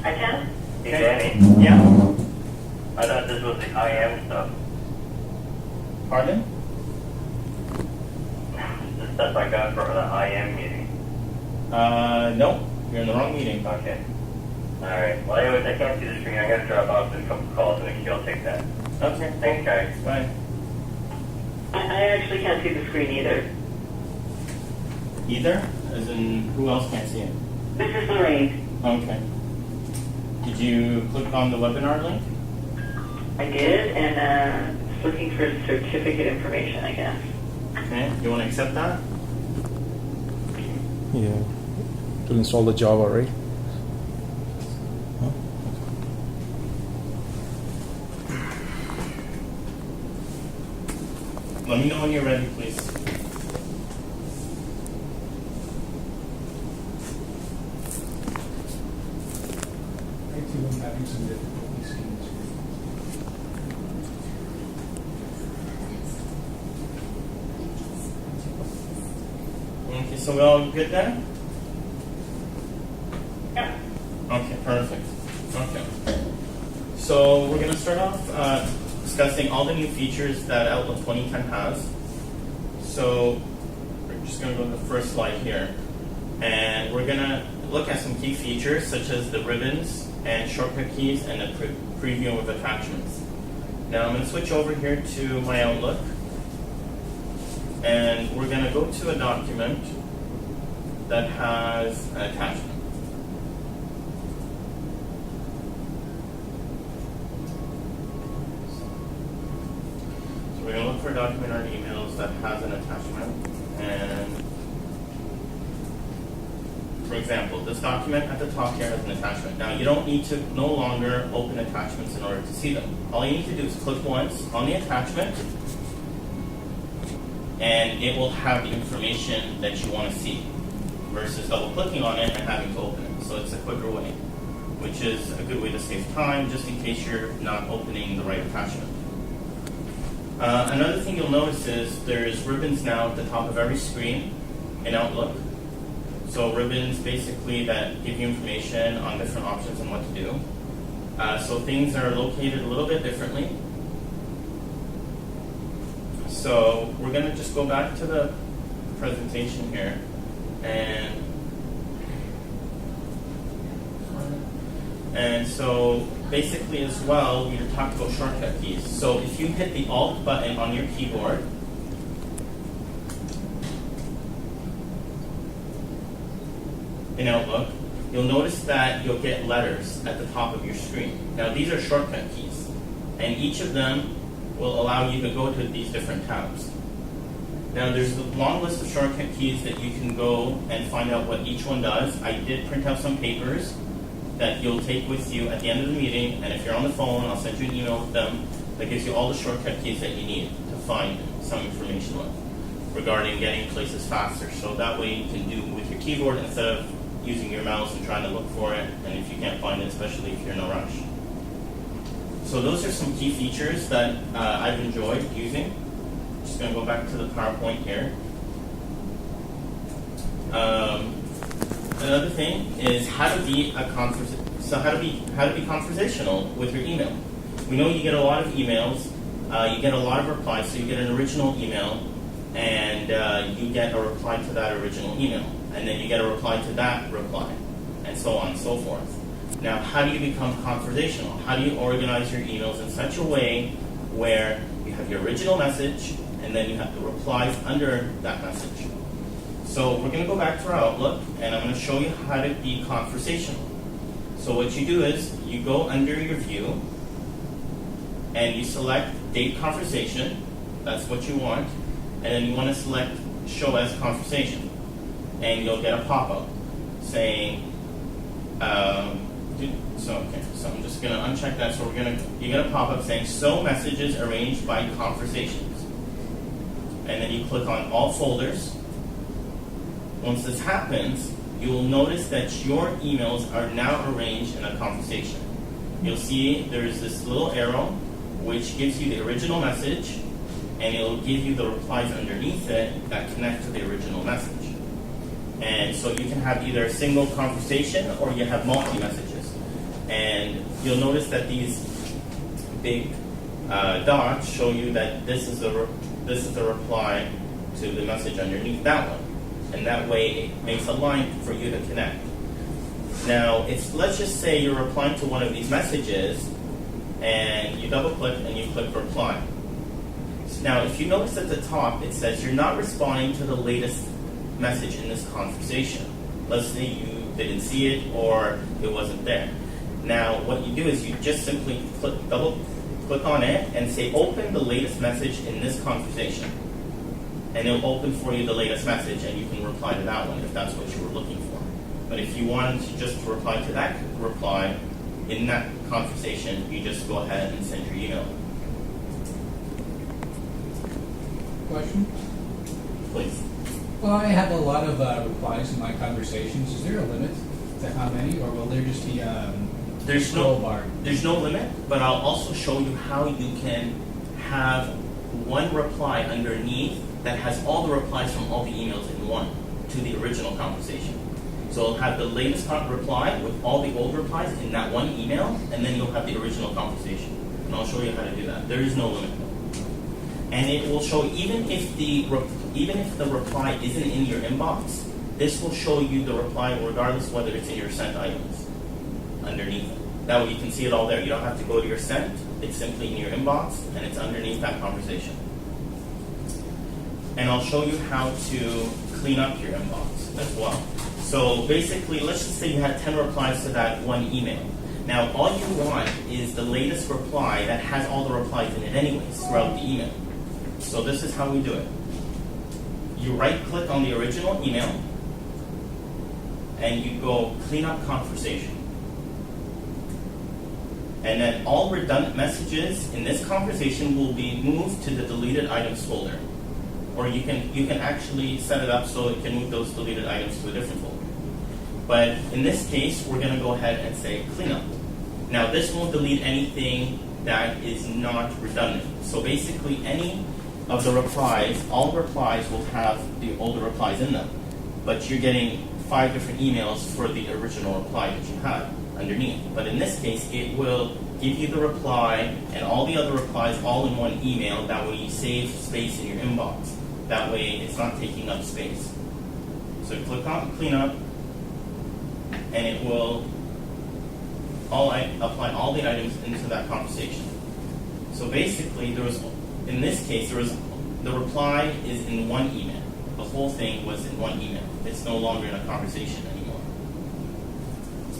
I can. Hey, Danny. Yeah. I thought this was the IM stuff. Pardon? The stuff I got for the IM meeting. No. You're in the wrong meeting. Okay. Alright. Well, anyways, I can't see the screen. I gotta drop off a couple calls and I'll take that. Okay. Thanks, guys. Bye. I actually can't see the screen either. Either? As in, who else can't see it? This is Lorraine. Okay. Did you click on the webinar link? I did, and it's looking for certificate information, I guess. Okay. You want to accept that? Yeah. To install the Java, right? Huh? Let me know when you're ready, please. I too am having some difficulty seeing the screen. Okay, so we all good then? Yeah. Okay, perfect. Okay. So we're going to start off discussing all the new features that Outlook 2010 has. So we're just going to go to the first slide here. And we're going to look at some key features such as the ribbons and shortcut keys and the preview with attachments. Now I'm going to switch over here to my Outlook. And we're going to go to a document that has an attachment. So we're going to look for a document or emails that has an attachment. And for example, this document at the top here has an attachment. Now you don't need to no longer open attachments in order to see them. All you need to do is click once on the attachment and it will have the information that you want to see versus double clicking on it and having to open it. So it's a quicker way, which is a good way to save time just in case you're not opening the right attachment. Another thing you'll notice is there's ribbons now at the top of every screen in Outlook. So ribbons basically that give you information on different options and what to do. So things are located a little bit differently. So we're going to just go back to the presentation here and so basically as well we talked about shortcut keys. So if you hit the Alt button on your keyboard in Outlook, you'll notice that you'll get letters at the top of your screen. Now these are shortcut keys and each of them will allow you to go to these different tabs. Now there's a long list of shortcut keys that you can go and find out what each one does. I did print out some papers that you'll take with you at the end of the meeting, and if you're on the phone, I'll send you an email with them that gives you all the shortcut keys that you need to find some information with regarding getting places faster. So that way you can do with your keyboard instead of using your mouse and trying to look for it, and if you can't find it, especially if you're in a rush. So those are some key features that I've enjoyed using. Just going to go back to the PowerPoint here. Another thing is how to be conversational with your email. We know you get a lot of emails, you get a lot of replies. So you get an original email, and you get a reply to that original email, and then you get a reply to that reply, and so on and so forth. Now, how do you become conversational? How do you organize your emails in such a way where you have your original message and then you have the replies under that message? So we're going to go back to our Outlook and I'm going to show you how to be conversational. So what you do is you go under your view and you select date conversation. That's what you want. And then you want to select show as conversation. And you'll get a pop-up saying, so I'm just going to uncheck that. So you get a pop-up saying show messages arranged by conversations. And then you click on all folders. Once this happens, you will notice that your emails are now arranged in a conversation. You'll see there's this little arrow which gives you the original message, and it'll give you the replies underneath it that connect to the original message. And so you can have either a single conversation or you have multi-messages. And you'll notice that these big dots show you that this is the reply to the message underneath that one. And that way it makes a line for you to connect. Now, let's just say you're replying to one of these messages, and you double click and you click reply. So now, if you notice at the top, it says you're not responding to the latest message in this conversation. Let's say you didn't see it or it wasn't there. Now, what you do is you just simply double click on it and say open the latest message in this conversation. And it'll open for you the latest message, and you can reply to that one if that's what you were looking for. But if you wanted to just reply to that reply in that conversation, you just go ahead and send your email. Question? Please. Well, I have a lot of replies in my conversations. Is there a limit to how many, or will there just be There's scroll bar? There's no limit, but I'll also show you how you can have one reply underneath that has all the replies from all the emails in one to the original conversation. So it'll have the latest reply with all the old replies in that one email, and then you'll have the original conversation. And I'll show you how to do that. There is no limit. And it will show, even if the reply isn't in your inbox, this will show you the reply regardless whether it's in your sent items underneath it. That way you can see it all there. You don't have to go to your sent. It's simply in your inbox, and it's underneath that conversation. And I'll show you how to clean up your inbox as well. So basically, let's just say you had 10 replies to that one email. Now, all you want is the latest reply that has all the replies in it anyways throughout the email. So this is how we do it. You right-click on the original email, and you go clean up conversation. And then all redundant messages in this conversation will be moved to the deleted items folder. Or you can actually set it up so it can move those deleted items to a different folder. But in this case, we're going to go ahead and say cleanup. Now, this won't delete anything that is not redundant. So basically, any of the replies, all replies will have the older replies in them. But you're getting 5 different emails for the original reply that you had underneath. But in this case, it will give you the reply and all the other replies all in one email. That way you save space in your inbox. That way it's not taking up space. So click on cleanup, and it will apply all the items into that conversation. So basically, in this case, the reply is in one email. The whole thing was in one email. It's no longer in a conversation anymore.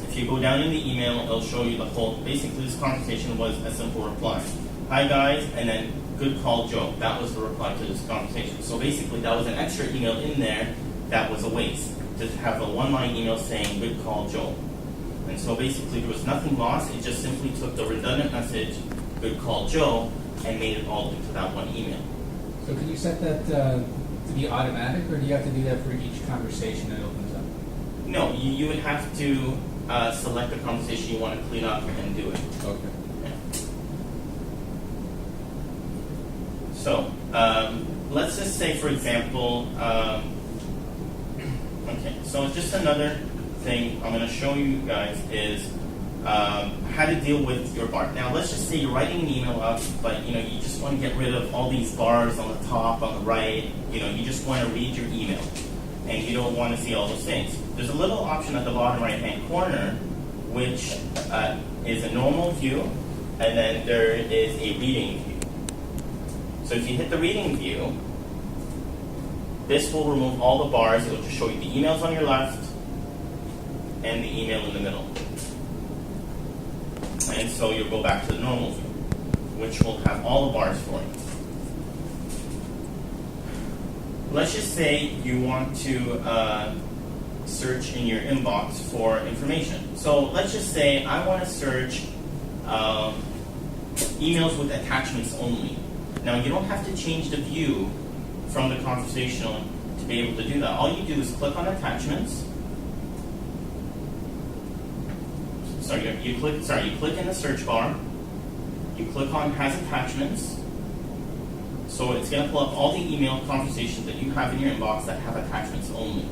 If you go down in the email, it'll show you the whole. Basically, this conversation was a simple reply. Hi guys, and then good call Joe. That was the reply to this conversation. So basically, that was an extra email in there that was a waste. To have a one-line email saying good call Joe. And so basically, there was nothing lost. It just simply took the redundant message, good call Joe, and made it all into that one email. So can you set that to be automatic, or do you have to do that for each conversation that opens up? No, you would have to select the conversation you want to clean up and do it. Okay. Yeah. So, let's just say, for example, okay, so just another thing I'm going to show you guys is how to deal with your bar. Now, let's just say you're writing an email up, but you just want to get rid of all these bars on the top, on the right. You just want to read your email, and you don't want to see all those things. There's a little option at the bottom right-hand corner, which is a normal view, and then there is a reading view. So if you hit the reading view, this will remove all the bars. It will just show you the emails on your left and the email in the middle. And so you'll go back to the normal view, which will have all the bars for you. Let's just say you want to search in your inbox for information. So let's just say I want to search emails with attachments only. Now, you don't have to change the view from the conversational to be able to do that. All you do is click on attachments. You click in the search bar. You click on has attachments. So it's going to pull up all the email conversations that you have in your inbox that have attachments only.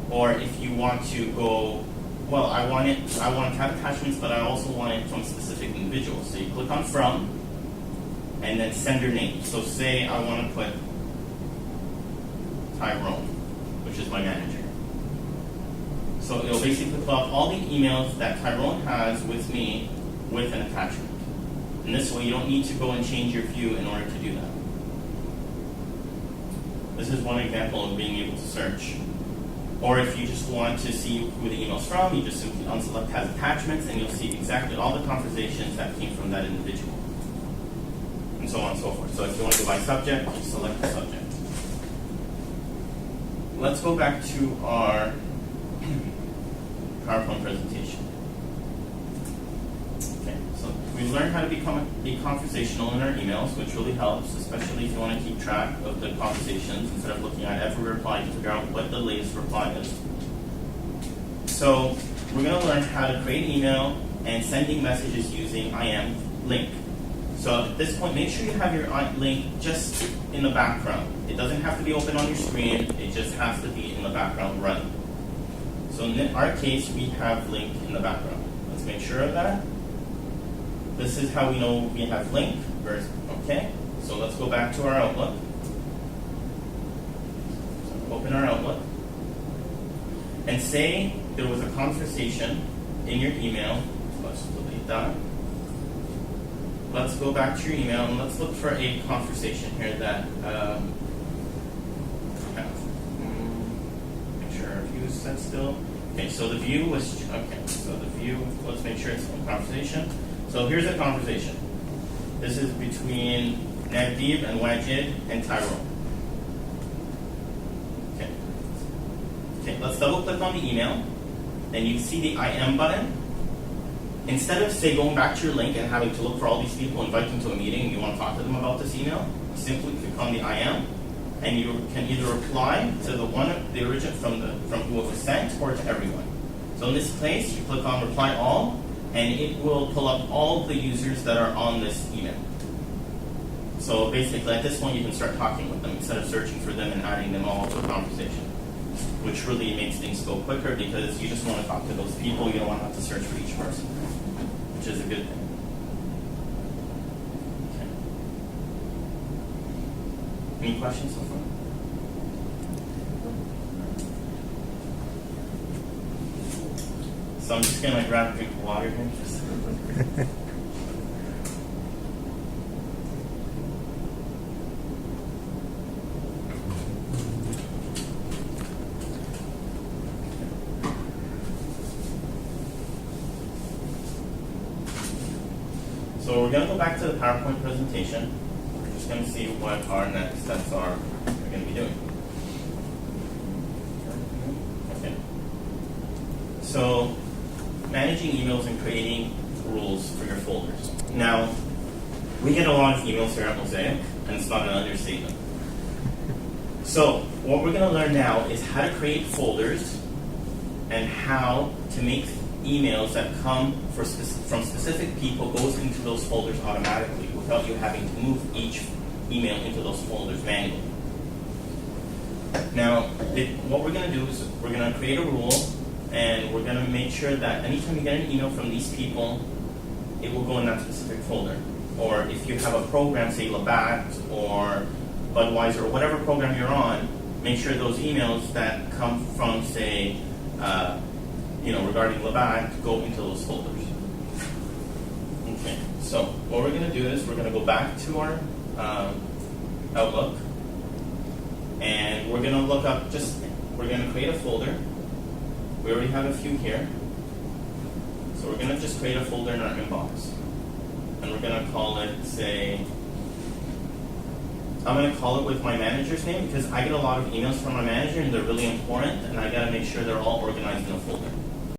Or if you want to go Well, I want to have attachments, but I also want it from specific individuals. So you click on from, and then sender name. So say I want to put Tyrone, which is my manager. So it'll basically pull up all the emails that Tyrone has with me with an attachment. And this way you don't need to go and change your view in order to do that. This is one example of being able to search. Or if you just want to see who the email's from, you just simply unselect has attachments and you'll see exactly all the conversations that came from that individual. And so on and so forth. So if you want to go by subject, you select the subject. Let's go back to our PowerPoint presentation. Okay, so we learned how to be conversational in our emails, which really helps, especially if you want to keep track of the conversations instead of looking at every reply to figure out what the latest reply is. So we're going to learn how to create an email and sending messages using IM link. So at this point, make sure you have your link just in the background. It doesn't have to be open on your screen. It just has to be in the background running. So in our case, we have link in the background. Let's make sure of that. This is how we know we have link. Okay, so let's go back to our Outlook. So open our Outlook. And say there was a conversation in your email. Let's delete that. Let's go back to your email and let's look for a conversation here that make sure our view is set still. Okay, so the view was, let's make sure it's a conversation. So here's a conversation. This is between Navdeep and Wajid and Tyrone. Okay, let's double click on the email and you see the IM button. Instead of, say, going back to your link and having to look for all these people, invite them to a meeting, and you want to talk to them about this email, simply click on the IM, and you can either reply to the origin from who it was sent, or to everyone. So in this place, you click on Reply All, and it will pull up all the users that are on this email. So basically, at this point, you can start talking with them instead of searching for them and adding them all to a conversation, which really makes things go quicker because you just want to talk to those people. You don't want to have to search for each person, which is a good thing. Okay. Any questions so far? So I'm just going to grab a drink of water here. So we're going to go back to the PowerPoint presentation. We're just going to see what our next steps are we're going to be doing. Okay. So managing emails and creating rules for your folders. Now, we get a lot of emails here at Mosaic, and it's not an understatement. So what we're going to learn now is how to create folders and how to make emails that come from specific people goes into those folders automatically without you having to move each email into those folders manually. Now, what we're going to do is we're going to create a rule, and we're going to make sure that anytime you get an email from these people, it will go in that specific folder. Or if you have a program, say Labatt or Budweiser or whatever program you're on, make sure those emails that come from, say, regarding Labatt go into those folders. Okay, so what we're going to do is we're going to go back to our Outlook, and we're going to look up we're going to create a folder. We already have a few here. So we're going to just create a folder in our inbox. And we're going to call it, say, I'm going to call it with my manager's name because I get a lot of emails from my manager and they're really important and I got to make sure they're all organized in a folder.